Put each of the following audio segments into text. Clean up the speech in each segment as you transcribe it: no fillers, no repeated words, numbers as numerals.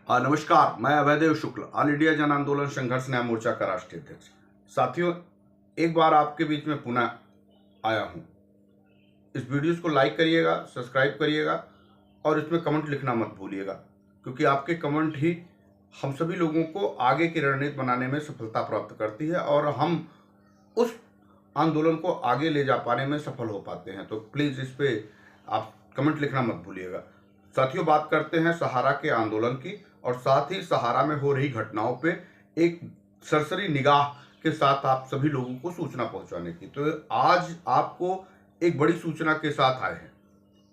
नमस्कार, मैं अभयदेव शुक्ल, all India जन आंदोलन संघर्ष न्याय मोर्चा का राष्ट्रीय अध्यक्ष। साथियों, एक बार आपके बीच में पुनः आया हूं। इस वीडियोस को लाइक करिएगा, सब्सक्राइब करिएगा और इसमें कमेंट लिखना मत भूलिएगा, क्योंकि आपके कमेंट ही हम सभी लोगों को आगे की रणनीति बनाने में सफलता प्राप्त करती है और हम उस आंदोलन को आगे ले जा पाने में सफल हो पाते हैं। तो प्लीज़ इस पे आप कमेंट लिखना मत भूलिएगा। साथियों, बात करते हैं सहारा के आंदोलन की और साथ ही सहारा में हो रही घटनाओं पे एक सरसरी निगाह के साथ आप सभी लोगों को सूचना पहुंचाने की। तो आज आपको एक बड़ी सूचना के साथ आए हैं,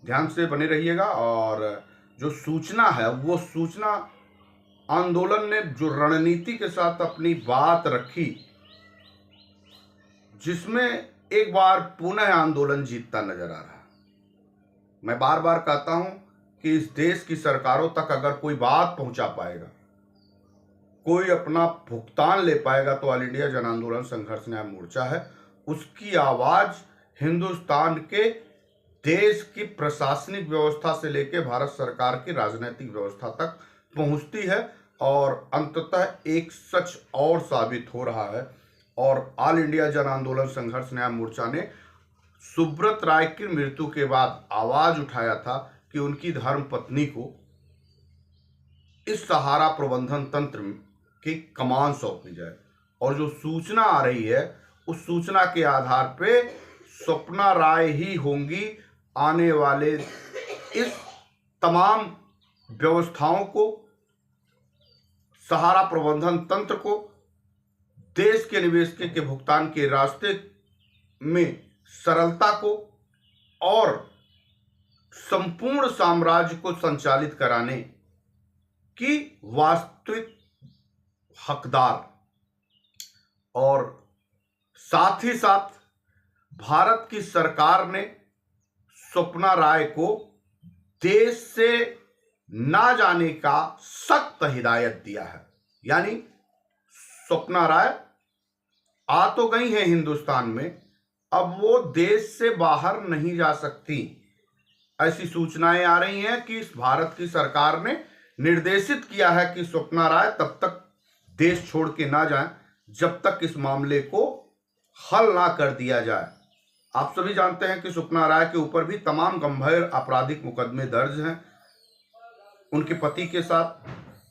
ध्यान से बने रहिएगा। और जो सूचना है वो सूचना आंदोलन ने जो रणनीति के साथ अपनी बात रखी, जिसमें एक बार पुनः आंदोलन जीतता नजर आ रहा है। मैं बार बार कहता हूं कि इस देश की सरकारों तक अगर कोई बात पहुंचा पाएगा, कोई अपना भुगतान ले पाएगा, तो ऑल इंडिया जन आंदोलन संघर्ष न्याय मोर्चा है। उसकी आवाज हिंदुस्तान के देश की प्रशासनिक व्यवस्था से लेकर भारत सरकार की राजनीतिक व्यवस्था तक पहुंचती है और अंततः एक सच और साबित हो रहा है। और ऑल इंडिया जन आंदोलन संघर्ष न्याय मोर्चा ने सुब्रत राय की मृत्यु के बाद आवाज उठाया था कि उनकी धर्म पत्नी को इस सहारा प्रबंधन तंत्र की कमान सौंपी जाए। और जो सूचना आ रही है उस सूचना के आधार पे स्वप्ना राय ही होंगी आने वाले इस तमाम व्यवस्थाओं को, सहारा प्रबंधन तंत्र को, देश के निवेश के भुगतान के रास्ते में सरलता को और संपूर्ण साम्राज्य को संचालित कराने की वास्तविक हकदार। और साथ ही साथ भारत की सरकार ने स्वप्ना राय को देश से ना जाने का सख्त हिदायत दिया है। यानी स्वप्ना राय आ तो गई है हिंदुस्तान में, अब वो देश से बाहर नहीं जा सकती। ऐसी सूचनाएं आ रही हैं कि इस भारत की सरकार ने निर्देशित किया है कि स्वप्ना राय तब तक देश छोड़ के ना जाएं जब तक इस मामले को हल ना कर दिया जाए। आप सभी जानते हैं कि स्वप्ना राय के ऊपर भी तमाम गंभीर आपराधिक मुकदमे दर्ज हैं, उनके पति के साथ,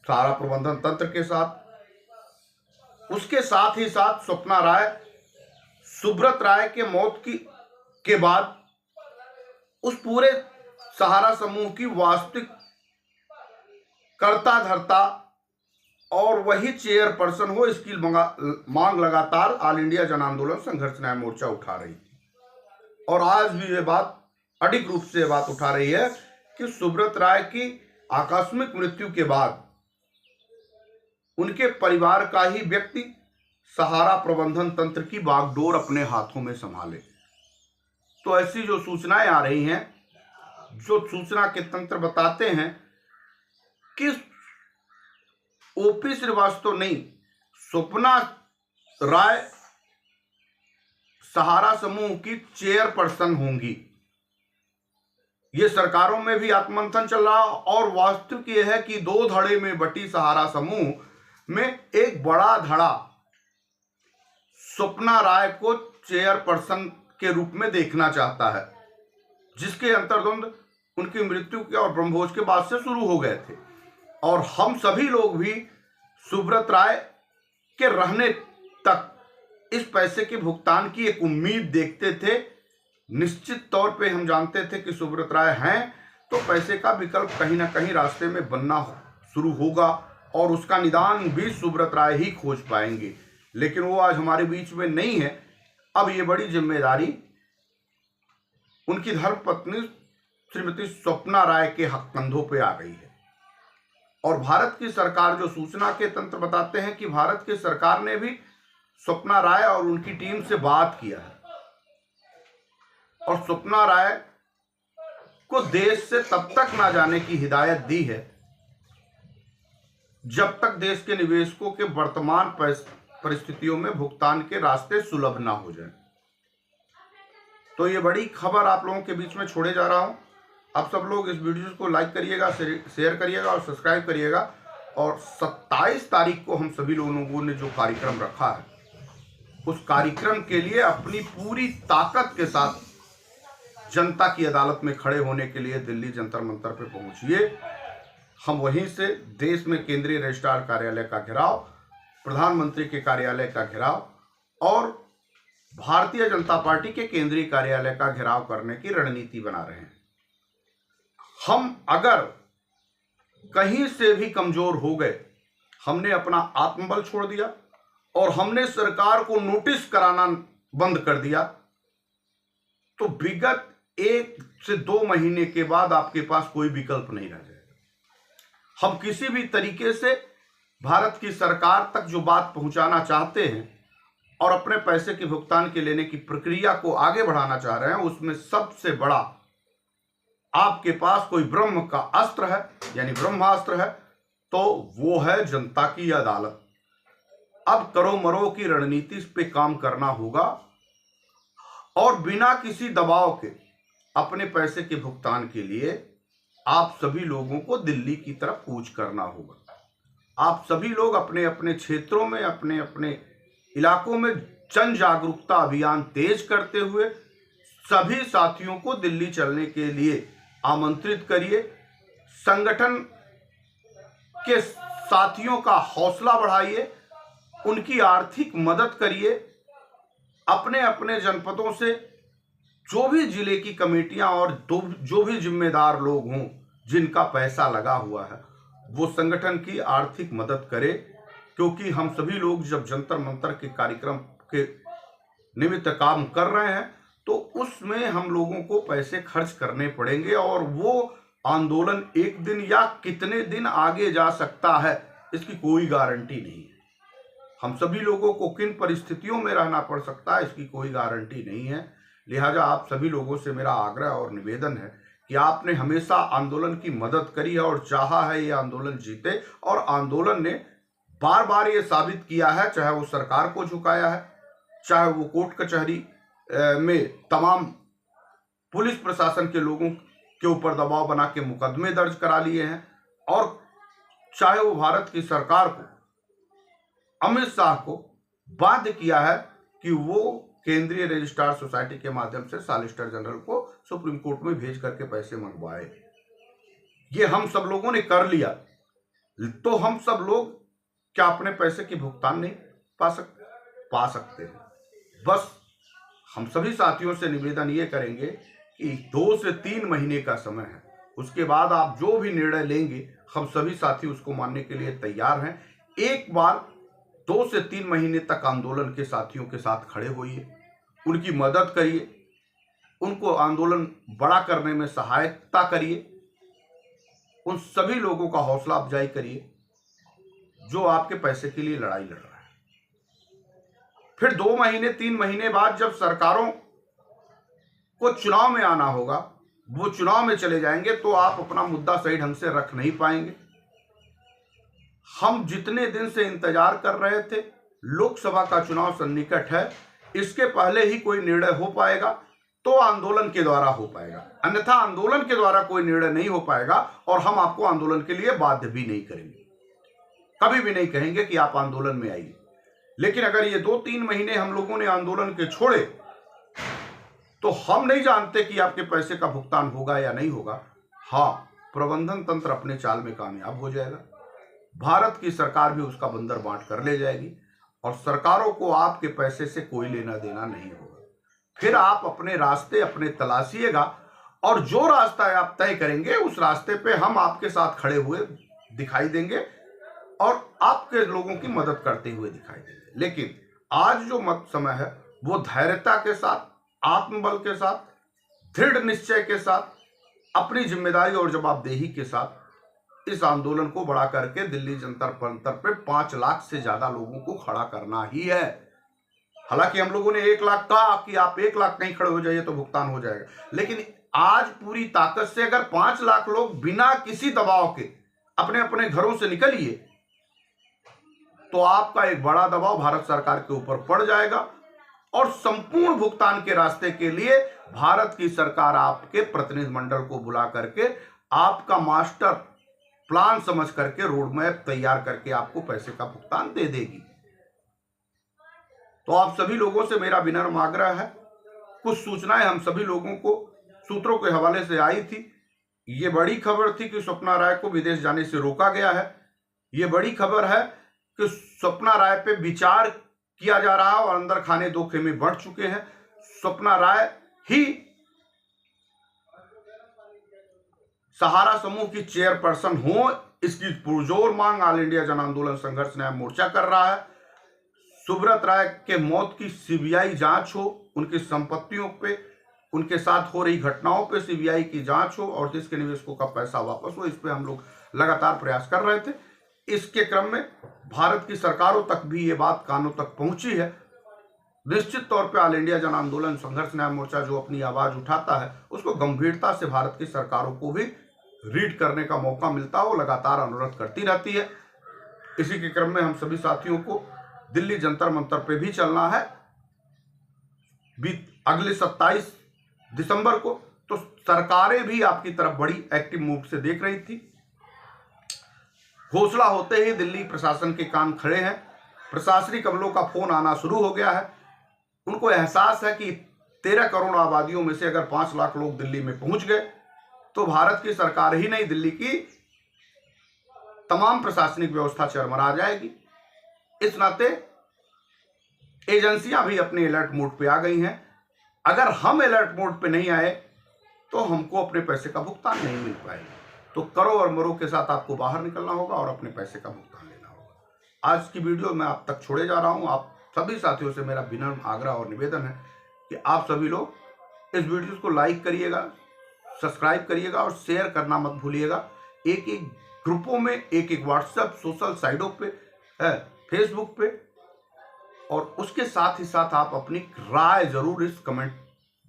सहारा प्रबंधन तंत्र के साथ। उसके साथ ही साथ स्वप्ना राय सुब्रत राय के मौत के बाद उस पूरे सहारा समूह की वास्तविक कर्ता धर्ता और वही चेयरपर्सन हो, इसकी मांग लगातार ऑल इंडिया जन आंदोलन संघर्ष न्याय मोर्चा उठा रही थी। और आज भी ये बात अडिग रूप से बात उठा रही है कि सुब्रत राय की आकस्मिक मृत्यु के बाद उनके परिवार का ही व्यक्ति सहारा प्रबंधन तंत्र की बागडोर अपने हाथों में संभाले। तो ऐसी जो सूचनाएं आ रही हैं, जो सूचना के तंत्र बताते हैं कि ओपी श्रीवास्तव नहीं, स्वप्ना राय सहारा समूह की चेयरपर्सन होंगी। ये सरकारों में भी आत्ममंथन चल रहा और वास्तविक यह है कि दो धड़े में बटी सहारा समूह में एक बड़ा धड़ा स्वप्ना राय को चेयरपर्सन के रूप में देखना चाहता है, जिसके अंतर्द्वंद उनकी मृत्यु के और ब्रह्मभोज के बाद से शुरू हो गए थे। और हम सभी लोग भी सुब्रत राय के रहने तक इस पैसे के भुगतान की एक उम्मीद देखते थे। निश्चित तौर पे हम जानते थे कि सुब्रत राय हैं तो पैसे का विकल्प कहीं ना कहीं रास्ते में बनना शुरू होगा और उसका निदान भी सुब्रत राय ही खोज पाएंगे। लेकिन वो आज हमारे बीच में नहीं है। अब ये बड़ी जिम्मेदारी उनकी धर्मपत्नी श्रीमती स्वप्ना राय के कंधों पे आ गई है। और भारत की सरकार, जो सूचना के तंत्र बताते हैं कि भारत की सरकार ने भी स्वप्ना राय और उनकी टीम से बात किया है और स्वप्ना राय को देश से तब तक ना जाने की हिदायत दी है जब तक देश के निवेशकों के वर्तमान परिस्थितियों में भुगतान के रास्ते सुलभ ना हो जाए। तो ये बड़ी खबर आप लोगों के बीच में छोड़े जा रहा हूं। आप सब लोग इस वीडियो को लाइक करिएगा, शेयर करिएगा और सब्सक्राइब करिएगा। और 27 तारीख को हम सभी लोगों ने जो कार्यक्रम रखा है, उस कार्यक्रम के लिए अपनी पूरी ताकत के साथ जनता की अदालत में खड़े होने के लिए दिल्ली जंतर मंतर पे पहुंचिए। हम वहीं से देश में केंद्रीय रजिस्ट्रार कार्यालय का घेराव, प्रधानमंत्री के कार्यालय का घेराव और भारतीय जनता पार्टी के केंद्रीय कार्यालय का घेराव करने की रणनीति बना रहे हैं। हम अगर कहीं से भी कमजोर हो गए, हमने अपना आत्मबल छोड़ दिया और हमने सरकार को नोटिस कराना बंद कर दिया, तो विगत 1 से 2 महीने के बाद आपके पास कोई विकल्प नहीं रह जाएगा। हम किसी भी तरीके से भारत की सरकार तक जो बात पहुंचाना चाहते हैं और अपने पैसे के भुगतान के लेने की प्रक्रिया को आगे बढ़ाना चाह रहे हैं, उसमें सबसे बड़ा आपके पास कोई ब्रह्म का अस्त्र है, यानी ब्रह्मास्त्र है, तो वो है जनता की अदालत। अब करो मरो की रणनीति इस पे काम करना होगा और बिना किसी दबाव के अपने पैसे के भुगतान के लिए आप सभी लोगों को दिल्ली की तरफ कूच करना होगा। आप सभी लोग अपने अपने क्षेत्रों में, अपने अपने इलाकों में जन जागरूकता अभियान तेज करते हुए सभी साथियों को दिल्ली चलने के लिए आमंत्रित करिए। संगठन के साथियों का हौसला बढ़ाइए, उनकी आर्थिक मदद करिए। अपने अपने जनपदों से जो भी जिले की कमेटियां और जो भी जिम्मेदार लोग हों जिनका पैसा लगा हुआ है, वो संगठन की आर्थिक मदद करे, क्योंकि हम सभी लोग जब जंतर मंतर के कार्यक्रम के निमित्त काम कर रहे हैं तो उसमें हम लोगों को पैसे खर्च करने पड़ेंगे और वो आंदोलन एक दिन या कितने दिन आगे जा सकता है, इसकी कोई गारंटी नहीं है। हम सभी लोगों को किन परिस्थितियों में रहना पड़ सकता है, इसकी कोई गारंटी नहीं है। लिहाजा आप सभी लोगों से मेरा आग्रह और निवेदन है कि आपने हमेशा आंदोलन की मदद करी है और चाहा है ये आंदोलन जीते, और आंदोलन ने बार बार ये साबित किया है, चाहे वो सरकार को झुकाया है, चाहे वो कोर्ट कचहरी में तमाम पुलिस प्रशासन के लोगों के ऊपर दबाव बना के मुकदमे दर्ज करा लिए हैं, और चाहे वो भारत की सरकार को, अमित शाह को बाध्य किया है कि वो केंद्रीय रजिस्ट्रार सोसाइटी के माध्यम से सॉलिसिटर जनरल को सुप्रीम कोर्ट में भेज करके पैसे मंगवाए। ये हम सब लोगों ने कर लिया, तो हम सब लोग क्या अपने पैसे की भुगतान नहीं पा सकते हैं। बस हम सभी साथियों से निवेदन ये करेंगे कि 2 से 3 महीने का समय है, उसके बाद आप जो भी निर्णय लेंगे हम सभी साथी उसको मानने के लिए तैयार हैं। एक बार 2 से 3 महीने तक आंदोलन के साथियों के साथ खड़े होइए, उनकी मदद करिए, उनको आंदोलन बड़ा करने में सहायता करिए, उन सभी लोगों का हौसला अफजाई करिए जो आपके पैसे के लिए लड़ाई लड़ रहा है। फिर 2 महीने 3 महीने बाद जब सरकारों को चुनाव में आना होगा, वो चुनाव में चले जाएंगे तो आप अपना मुद्दा सही ढंग से रख नहीं पाएंगे। हम जितने दिन से इंतजार कर रहे थे, लोकसभा का चुनाव सन्निकट है, इसके पहले ही कोई निर्णय हो पाएगा तो आंदोलन के द्वारा हो पाएगा, अन्यथा आंदोलन के द्वारा कोई निर्णय नहीं हो पाएगा और हम आपको आंदोलन के लिए बाध्य भी नहीं करेंगे। कभी भी नहीं कहेंगे कि आप आंदोलन में आइए। लेकिन अगर ये 2-3 महीने हम लोगों ने आंदोलन के छोड़े तो हम नहीं जानते कि आपके पैसे का भुगतान होगा या नहीं होगा। हाँ, प्रबंधन तंत्र अपने चाल में कामयाब हो जाएगा, भारत की सरकार भी उसका बंदर बांट कर ले जाएगी और सरकारों को आपके पैसे से कोई लेना देना नहीं होगा। फिर आप अपने रास्ते अपने तलाशिएगा और जो रास्ता आप तय करेंगे उस रास्ते पे हम आपके साथ खड़े हुए दिखाई देंगे और आपके लोगों की मदद करते हुए दिखाई देंगे। लेकिन आज जो समय है वो धैर्यता के साथ, आत्मबल के साथ, दृढ़ निश्चय के साथ, अपनी जिम्मेदारी और जवाबदेही के साथ इस आंदोलन को बढ़ा करके दिल्ली जंतर मंतर पे 5 लाख से ज्यादा लोगों को खड़ा करना ही है। हालांकि हम लोगों ने 1 लाख कहा कि आप 1 लाख नहीं खड़े हो जाइए तो भुगतान हो जाएगा, लेकिन आज पूरी ताकत से अगर 5 लाख लोग बिना किसी दबाव के अपने अपने घरों से निकलिए तो आपका एक बड़ा दबाव भारत सरकार के ऊपर पड़ जाएगा और संपूर्ण भुगतान के रास्ते के लिए भारत की सरकार आपके प्रतिनिधिमंडल को बुला करके आपका मास्टर प्लान समझ करके रोड मैप तैयार करके आपको पैसे का भुगतान दे देगी। तो आप सभी लोगों से मेरा विनम्र आग्रह है, कुछ सूचनाएं हम सभी लोगों को सूत्रों के हवाले से आई थी। ये बड़ी खबर थी कि स्वप्ना राय को विदेश जाने से रोका गया है। ये बड़ी खबर है कि स्वप्ना राय पे विचार किया जा रहा है और अंदर खाने दो खेमे बढ़ चुके हैं। स्वप्ना राय ही सहारा समूह की चेयरपर्सन हो, इसकी पुरजोर मांग ऑल इंडिया जन आंदोलन संघर्ष न्याय मोर्चा कर रहा है। सुब्रत राय के मौत की सीबीआई जांच हो, उनकी संपत्तियों पे, उनके साथ हो रही घटनाओं पे सीबीआई की जांच हो और देश के निवेशकों का पैसा वापस हो, इस पे हम लोग लगातार प्रयास कर रहे थे। इसके क्रम में भारत की सरकारों तक भी ये बात कानों तक पहुंची है। निश्चित तौर पे ऑल इंडिया जन आंदोलन संघर्ष न्याय मोर्चा जो अपनी आवाज उठाता है उसको गंभीरता से भारत की सरकारों को भी रीड करने का मौका मिलता हो, लगातार अनुरोध करती रहती है। इसी के क्रम में हम सभी साथियों को दिल्ली जंतर मंतर पे भी चलना है अगले 27 दिसंबर को। तो सरकारें भी आपकी तरफ बड़ी एक्टिव मूव से देख रही थी। घोषणा होते ही दिल्ली प्रशासन के कान खड़े हैं, प्रशासनिक अमलों का फोन आना शुरू हो गया है। उनको एहसास है कि 13 करोड़ आबादियों में से अगर 5 लाख लोग दिल्ली में पहुंच गए तो भारत की सरकार ही नहीं, दिल्ली की तमाम प्रशासनिक व्यवस्था चरमरा जाएगी। इस नाते एजेंसियां भी अपने अलर्ट मोड पे आ गई हैं। अगर हम अलर्ट मोड पे नहीं आए तो हमको अपने पैसे का भुगतान नहीं मिल पाएगा। तो करो और मरो के साथ आपको बाहर निकलना होगा और अपने पैसे का भुगतान लेना होगा। आज की वीडियो मैं आप तक छोड़े जा रहा हूं। आप सभी साथियों से मेरा विनम्र आग्रह और निवेदन है कि आप सभी लोग इस वीडियो को लाइक करिएगा, सब्सक्राइब करिएगा और शेयर करना मत भूलिएगा। एक एक ग्रुपों में, एक एक व्हाट्सएप सोशल साइटों पे, फेसबुक पे, और उसके साथ ही साथ आप अपनी राय जरूर इस कमेंट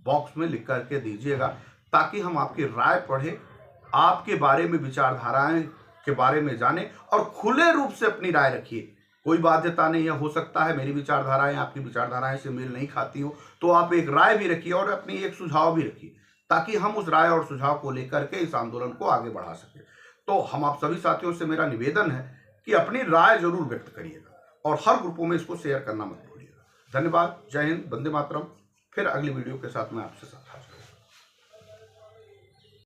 बॉक्स में लिख करके दीजिएगा ताकि हम आपकी राय पढ़े, आपके बारे में विचारधाराएं के बारे में जाने और खुले रूप से अपनी राय रखिए। कोई बाध्यता नहीं है, हो सकता है मेरी विचारधाराएं आपकी विचारधाराएं से मेल नहीं खाती हो, तो आप एक राय भी रखिए और अपनी एक सुझाव भी रखिए ताकि हम उस राय और सुझाव को लेकर के इस आंदोलन को आगे बढ़ा सके। तो हम आप सभी साथियों से मेरा निवेदन है कि अपनी राय जरूर व्यक्त करिएगा और हर ग्रुपों में इसको शेयर करना मत भूलिएगा। धन्यवाद। जय हिंद, वंदे मातरम। फिर अगली वीडियो के साथ मैं आपसे साथ